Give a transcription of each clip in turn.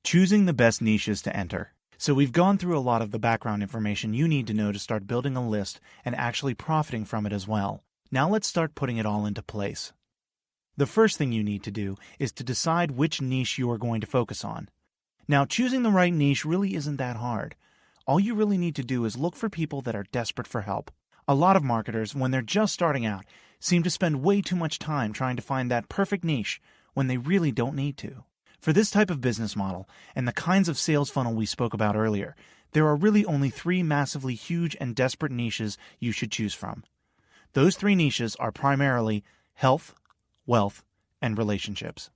Choosing the best niches to enter. So we've gone through a lot of the background information you need to know to start building a list and actually profiting from it as well. Now let's start putting it all into place. The first thing you need to do is to decide which niche you are going to focus on. Now, choosing the right niche really isn't that hard. All you really need to do is look for people that are desperate for help. A lot of marketers, when they're just starting out, seem to spend way too much time trying to find that perfect niche when they really don't need to. For this type of business model, and the kinds of sales funnel we spoke about earlier, there are really only 3 massively huge and desperate niches you should choose from. Those 3 niches are primarily health, wealth, and relationships.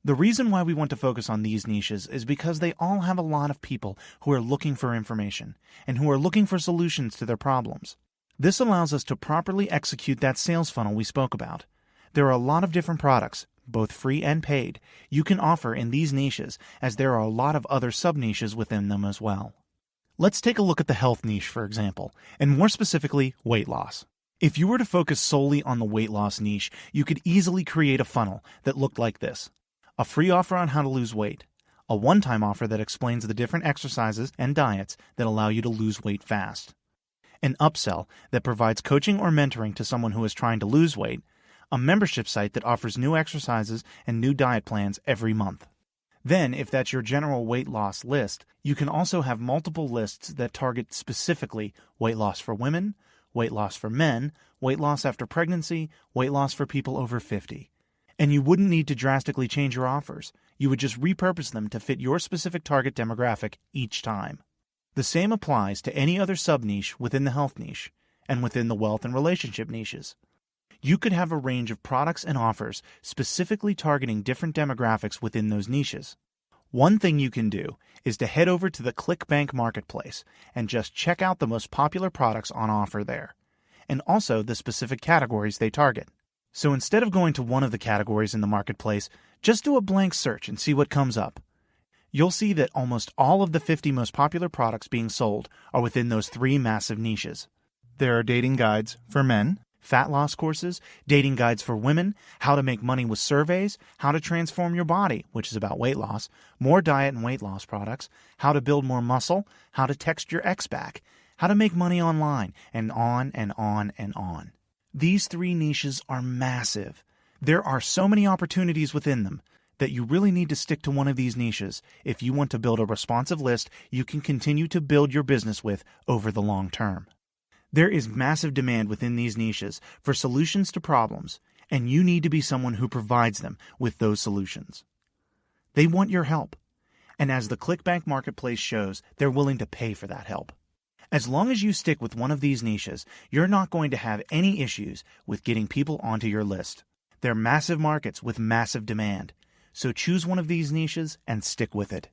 The reason why we want to focus on these niches is because they all have a lot of people who are looking for information, and who are looking for solutions to their problems. This allows us to properly execute that sales funnel we spoke about. There are a lot of different products, both free and paid, you can offer in these niches, as there are a lot of other sub-niches within them as well. Let's take a look at the health niche, for example, and more specifically, weight loss. If you were to focus solely on the weight loss niche, you could easily create a funnel that looked like this. A free offer on how to lose weight, a one-time offer that explains the different exercises and diets that allow you to lose weight fast, an upsell that provides coaching or mentoring to someone who is trying to lose weight, a membership site that offers new exercises and new diet plans every month. Then, if that's your general weight loss list, you can also have multiple lists that target specifically weight loss for women, weight loss for men, weight loss after pregnancy, weight loss for people over 50. And you wouldn't need to drastically change your offers. You would just repurpose them to fit your specific target demographic each time. The same applies to any other sub-niche within the health niche and within the wealth and relationship niches. You could have a range of products and offers specifically targeting different demographics within those niches. One thing you can do is to head over to the ClickBank Marketplace and just check out the most popular products on offer there, and also the specific categories they target. So instead of going to one of the categories in the marketplace, just do a blank search and see what comes up. You'll see that almost all of the 50 most popular products being sold are within those 3 massive niches. There are dating guides for men, fat loss courses, dating guides for women, how to make money with surveys, how to transform your body, which is about weight loss, more diet and weight loss products, how to build more muscle, how to text your ex back, how to make money online, and on and on and on. These 3 niches are massive. There are so many opportunities within them that you really need to stick to one of these niches if you want to build a responsive list you can continue to build your business with over the long term. There is massive demand within these niches for solutions to problems, and you need to be someone who provides them with those solutions. They want your help, and as the ClickBank Marketplace shows, they're willing to pay for that help. As long as you stick with one of these niches, you're not going to have any issues with getting people onto your list. They're massive markets with massive demand, so choose one of these niches and stick with it.